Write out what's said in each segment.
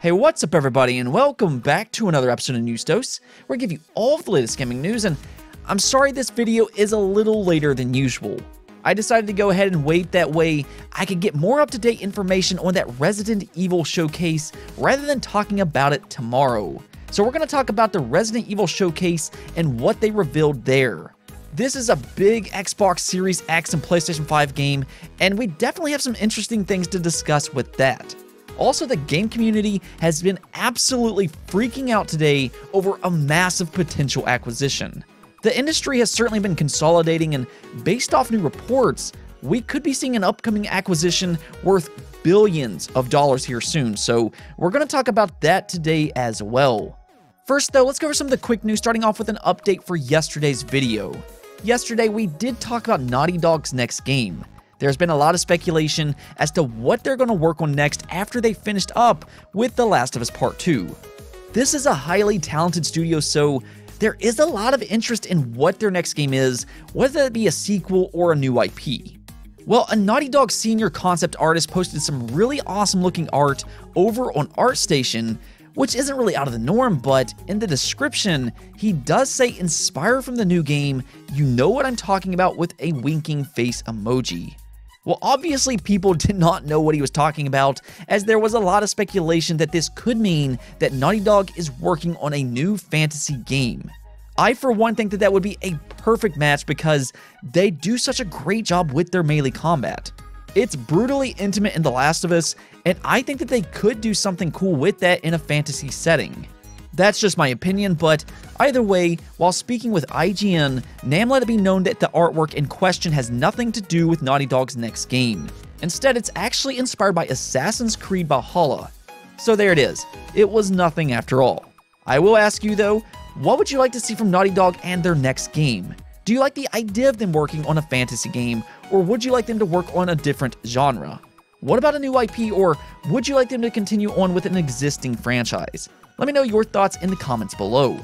Hey, what's up everybody, and welcome back to another episode of News Dose, where I give you all of the latest gaming news, and I'm sorry this video is a little later than usual. I decided to go ahead and wait, that way I could get more up-to-date information on that Resident Evil showcase rather than talking about it tomorrow. So we're going to talk about the Resident Evil showcase and what they revealed there. This is a big Xbox Series X and PlayStation 5 game, and we definitely have some interesting things to discuss with that. Also, the game community has been absolutely freaking out today over a massive potential acquisition. The industry has certainly been consolidating, and based off new reports, we could be seeing an upcoming acquisition worth billions of dollars here soon, so we're going to talk about that today as well. First though, let's go over some of the quick news, starting off with an update for yesterday's video. Yesterday, we did talk about Naughty Dog's next game. There's been a lot of speculation as to what they're going to work on next after they finished up with The Last of Us Part 2. This is a highly talented studio, so there is a lot of interest in what their next game is, whether it be a sequel or a new IP. Well, a Naughty Dog senior concept artist posted some really awesome looking art over on ArtStation, which isn't really out of the norm, but in the description, he does say inspired from the new game, you know what I'm talking about, with a winking face emoji. Well, obviously people did not know what he was talking about, as there was a lot of speculation that this could mean that Naughty Dog is working on a new fantasy game. I, for one, think that that would be a perfect match because they do such a great job with their melee combat. It's brutally intimate in The Last of Us, and I think that they could do something cool with that in a fantasy setting. That's just my opinion, but either way, while speaking with IGN, Nam let it be known that the artwork in question has nothing to do with Naughty Dog's next game. Instead, it's actually inspired by Assassin's Creed Valhalla. So there it is. It was nothing after all. I will ask you though, what would you like to see from Naughty Dog and their next game? Do you like the idea of them working on a fantasy game, or would you like them to work on a different genre? What about a new IP, or would you like them to continue on with an existing franchise? Let me know your thoughts in the comments below.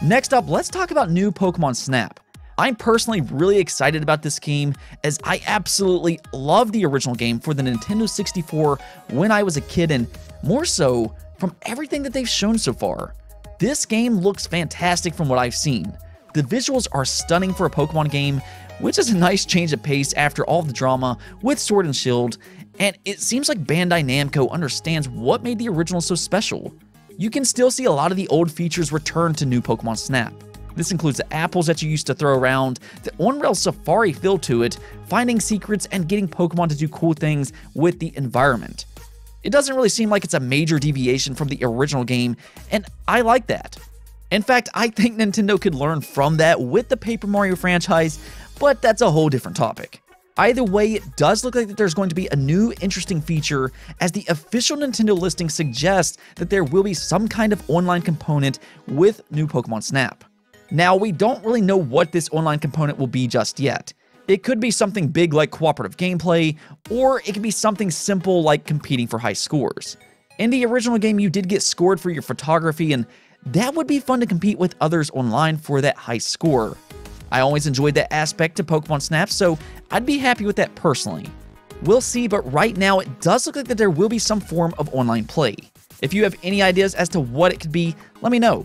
Next up, let's talk about new Pokemon Snap. I'm personally really excited about this game, as I absolutely love the original game for the Nintendo 64 when I was a kid, and more so from everything that they've shown so far. This game looks fantastic from what I've seen. The visuals are stunning for a Pokemon game, which is a nice change of pace after all the drama with Sword and Shield, and it seems like Bandai Namco understands what made the original so special. You can still see a lot of the old features return to new Pokemon Snap. This includes the apples that you used to throw around, the on-rail safari feel to it, finding secrets, and getting Pokemon to do cool things with the environment. It doesn't really seem like it's a major deviation from the original game, and I like that. In fact, I think Nintendo could learn from that with the Paper Mario franchise, but that's a whole different topic. Either way, it does look like that there's going to be a new interesting feature, as the official Nintendo listing suggests that there will be some kind of online component with new Pokemon Snap. Now, we don't really know what this online component will be just yet. It could be something big like cooperative gameplay, or it could be something simple like competing for high scores. In the original game, you did get scored for your photography, and that would be fun to compete with others online for that high score. I always enjoyed that aspect to Pokemon Snap, so I'd be happy with that personally. We'll see, but right now it does look like that there will be some form of online play. If you have any ideas as to what it could be, let me know.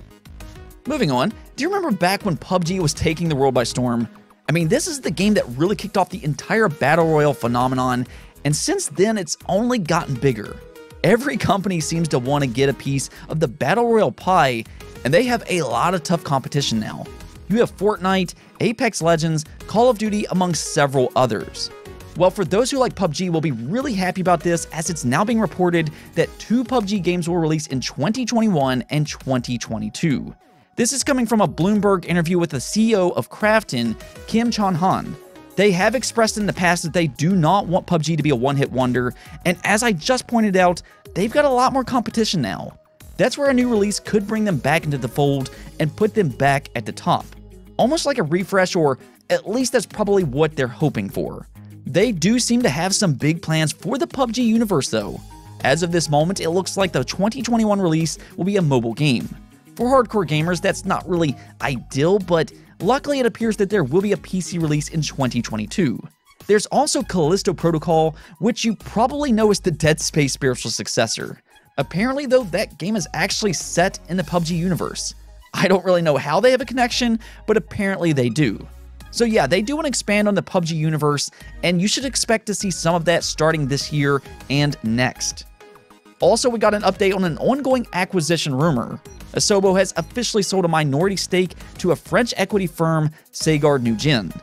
Moving on, do you remember back when PUBG was taking the world by storm? I mean, this is the game that really kicked off the entire Battle Royale phenomenon, and since then it's only gotten bigger. Every company seems to want to get a piece of the Battle Royale pie, and they have a lot of tough competition now. You have Fortnite, Apex Legends, Call of Duty, among several others. Well, for those who like PUBG, will be really happy about this, as it's now being reported that 2 PUBG games will release in 2021 and 2022. This is coming from a Bloomberg interview with the CEO of Krafton, Kim Chan-han. They have expressed in the past that they do not want PUBG to be a one-hit wonder, and as I just pointed out, they've got a lot more competition now. That's where a new release could bring them back into the fold and put them back at the top. Almost like a refresh, or at least that's probably what they're hoping for. They do seem to have some big plans for the PUBG universe though. As of this moment, it looks like the 2021 release will be a mobile game. For hardcore gamers, that's not really ideal, but luckily it appears that there will be a PC release in 2022. There's also Callisto Protocol, which you probably know is the Dead Space spiritual successor. Apparently though, that game is actually set in the PUBG universe. I don't really know how they have a connection, but apparently they do. So yeah, they do want to expand on the PUBG universe, and you should expect to see some of that starting this year and next. Also, we got an update on an ongoing acquisition rumor. Asobo has officially sold a minority stake to a French equity firm, Sagard Nugent.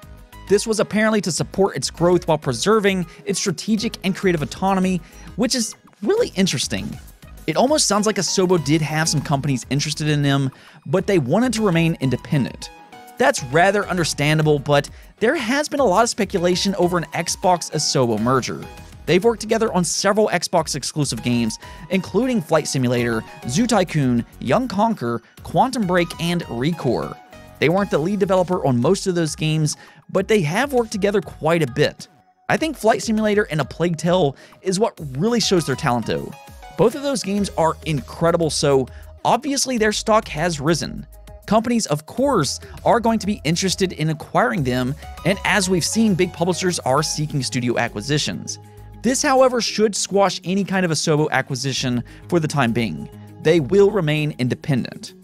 This was apparently to support its growth while preserving its strategic and creative autonomy, which is really interesting. It almost sounds like Asobo did have some companies interested in them, but they wanted to remain independent. That's rather understandable, but there has been a lot of speculation over an Xbox-Asobo merger. They've worked together on several Xbox exclusive games, including Flight Simulator, Zoo Tycoon, Young Conquer, Quantum Break, and Recore. They weren't the lead developer on most of those games, but they have worked together quite a bit. I think Flight Simulator and A Plague Tale is what really shows their talent though. Both of those games are incredible, so obviously their stock has risen. Companies, of course, are going to be interested in acquiring them, and as we've seen, big publishers are seeking studio acquisitions. This, however, should squash any kind of Asobo acquisition for the time being. They will remain independent.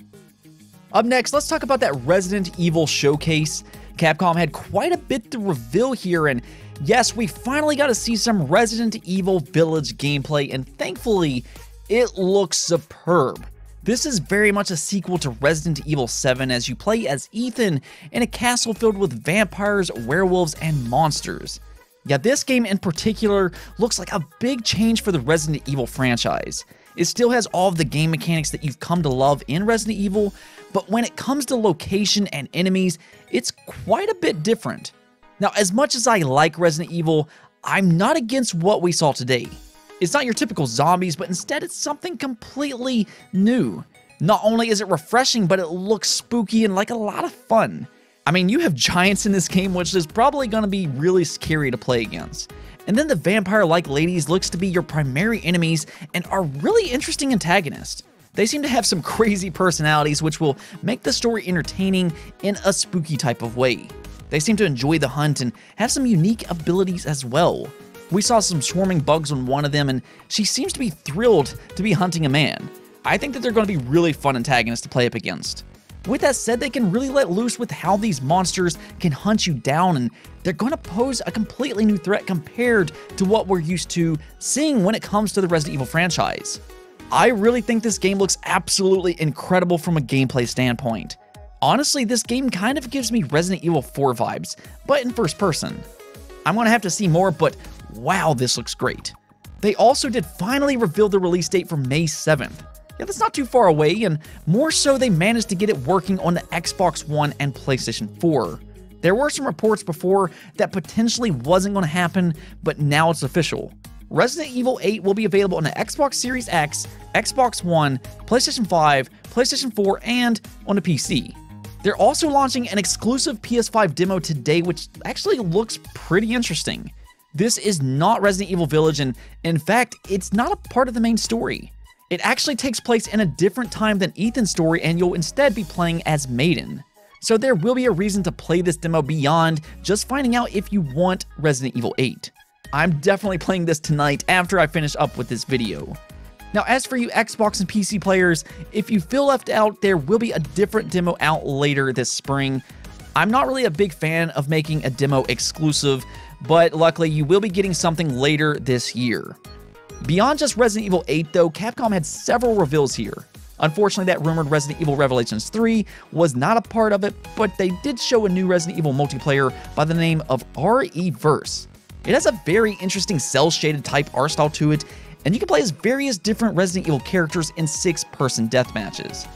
Up next, let's talk about that Resident Evil showcase. Capcom had quite a bit to reveal here, and yes, we finally got to see some Resident Evil Village gameplay, and thankfully, it looks superb. This is very much a sequel to Resident Evil 7 as you play as Ethan in a castle filled with vampires, werewolves, and monsters. Yeah, this game in particular looks like a big change for the Resident Evil franchise. It still has all of the game mechanics that you've come to love in Resident Evil, but when it comes to location and enemies, it's quite a bit different. Now, as much as I like Resident Evil, I'm not against what we saw today. It's not your typical zombies, but instead it's something completely new. Not only is it refreshing, but it looks spooky and like a lot of fun. I mean, you have giants in this game, which is probably going to be really scary to play against. And then the vampire-like ladies looks to be your primary enemies and are really interesting antagonists. They seem to have some crazy personalities, which will make the story entertaining in a spooky type of way. They seem to enjoy the hunt and have some unique abilities as well. We saw some swarming bugs on one of them, and she seems to be thrilled to be hunting a man. I think that they're going to be really fun antagonists to play up against. With that said, they can really let loose with how these monsters can hunt you down, and they're going to pose a completely new threat compared to what we're used to seeing when it comes to the Resident Evil franchise. I really think this game looks absolutely incredible from a gameplay standpoint. Honestly, this game kind of gives me Resident Evil 4 vibes, but in first person. I'm going to have to see more, but wow, this looks great. They also did finally reveal the release date for May 7th. Yeah, that's not too far away, and more so they managed to get it working on the Xbox One and PlayStation 4. There were some reports before that potentially wasn't going to happen, but now it's official. Resident Evil 8 will be available on the Xbox Series X, Xbox One, PlayStation 5, PlayStation 4, and on the PC. They're also launching an exclusive PS5 demo today, which actually looks pretty interesting. This is not Resident Evil Village, and in fact, it's not a part of the main story. It actually takes place in a different time than Ethan's story, and you'll instead be playing as Maiden. So there will be a reason to play this demo beyond just finding out if you want Resident Evil 8. I'm definitely playing this tonight after I finish up with this video. Now, as for you Xbox and PC players, if you feel left out, there will be a different demo out later this spring. I'm not really a big fan of making a demo exclusive, but luckily you will be getting something later this year. Beyond just Resident Evil 8 though, Capcom had several reveals here. Unfortunately, that rumored Resident Evil Revelations 3 was not a part of it, but they did show a new Resident Evil multiplayer by the name of RE-Verse. It has a very interesting cel-shaded type art style to it, and you can play as various different Resident Evil characters in 6-person deathmatches.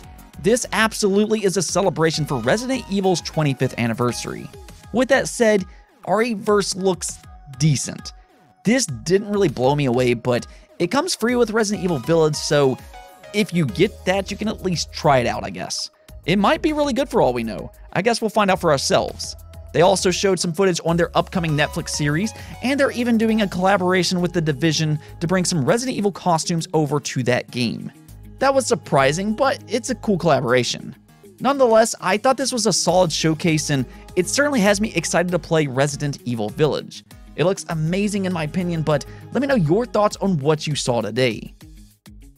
This absolutely is a celebration for Resident Evil's 25th anniversary. With that said, RE-Verse looks decent. This didn't really blow me away, but it comes free with Resident Evil Village, so if you get that, you can at least try it out, I guess. It might be really good for all we know. I guess we'll find out for ourselves. They also showed some footage on their upcoming Netflix series, and they're even doing a collaboration with The Division to bring some Resident Evil costumes over to that game. That was surprising, but it's a cool collaboration. Nonetheless, I thought this was a solid showcase, and it certainly has me excited to play Resident Evil Village. It looks amazing in my opinion, but let me know your thoughts on what you saw today.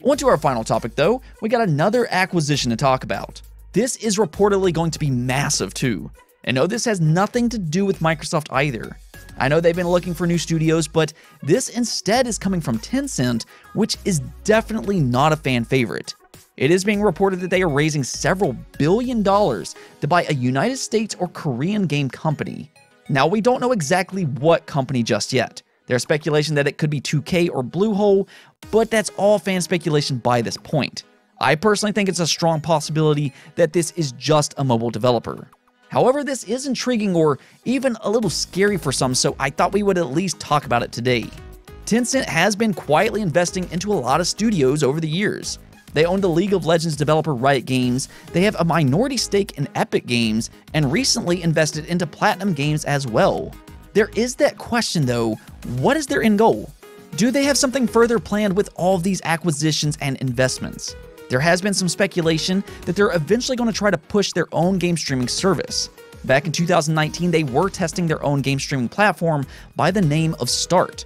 On to our final topic though, we got another acquisition to talk about. This is reportedly going to be massive too. And no, this has nothing to do with Microsoft either. I know they've been looking for new studios, but this instead is coming from Tencent, which is definitely not a fan favorite. It is being reported that they are raising several $billions to buy a United States or Korean game company. Now, we don't know exactly what company just yet. There's speculation that it could be 2K or Bluehole, but that's all fan speculation by this point. I personally think it's a strong possibility that this is just a mobile developer. However, this is intriguing or even a little scary for some, so I thought we would at least talk about it today. Tencent has been quietly investing into a lot of studios over the years. They own the League of Legends developer Riot Games, they have a minority stake in Epic Games, and recently invested into Platinum Games as well. There is that question though, what is their end goal? Do they have something further planned with all of these acquisitions and investments? There has been some speculation that they're eventually going to try to push their own game streaming service. Back in 2019, they were testing their own game streaming platform by the name of Start.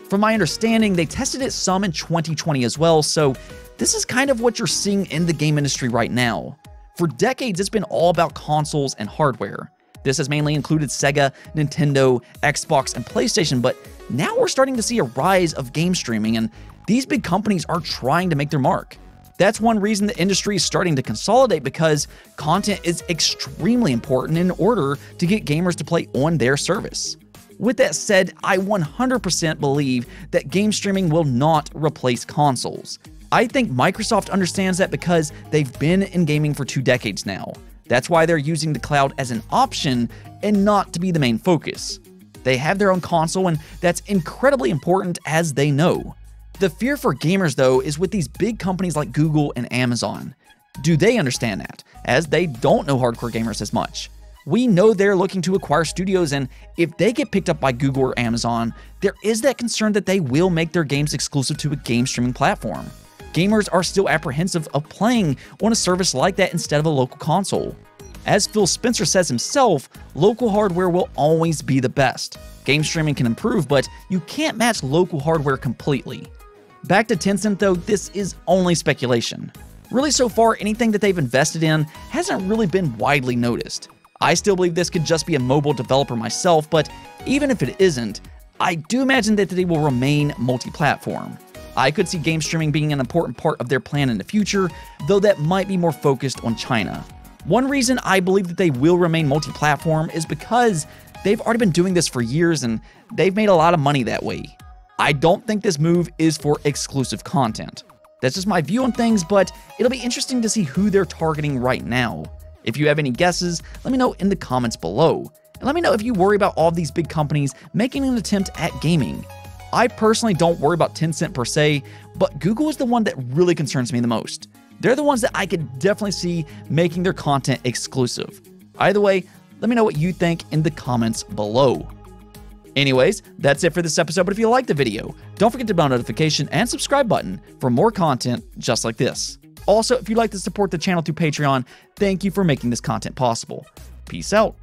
From my understanding, they tested it some in 2020 as well, so this is kind of what you're seeing in the game industry right now. For decades, it's been all about consoles and hardware. This has mainly included Sega, Nintendo, Xbox, and PlayStation, but now we're starting to see a rise of game streaming, and these big companies are trying to make their mark. That's one reason the industry is starting to consolidate, because content is extremely important in order to get gamers to play on their service. With that said, I 100% believe that game streaming will not replace consoles. I think Microsoft understands that because they've been in gaming for 2 decades now. That's why they're using the cloud as an option and not to be the main focus. They have their own console, and that's incredibly important, as they know. The fear for gamers, though, is with these big companies like Google and Amazon. Do they understand that, as they don't know hardcore gamers as much? We know they're looking to acquire studios, and if they get picked up by Google or Amazon, there is that concern that they will make their games exclusive to a game streaming platform. Gamers are still apprehensive of playing on a service like that instead of a local console. As Phil Spencer says himself, local hardware will always be the best. Game streaming can improve, but you can't match local hardware completely. Back to Tencent though, this is only speculation. Really, so far, anything that they've invested in hasn't really been widely noticed. I still believe this could just be a mobile developer myself, but even if it isn't, I do imagine that they will remain multi-platform. I could see game streaming being an important part of their plan in the future, though that might be more focused on China. One reason I believe that they will remain multi-platform is because they've already been doing this for years and they've made a lot of money that way. I don't think this move is for exclusive content. That's just my view on things, but it'll be interesting to see who they're targeting right now. If you have any guesses, let me know in the comments below. And let me know if you worry about all of these big companies making an attempt at gaming. I personally don't worry about Tencent per se, but Google is the one that really concerns me the most. They're the ones that I could definitely see making their content exclusive. Either way, let me know what you think in the comments below. Anyways, that's it for this episode, but if you liked the video, don't forget to bell notification and subscribe button for more content just like this. Also, if you'd like to support the channel through Patreon, thank you for making this content possible. Peace out.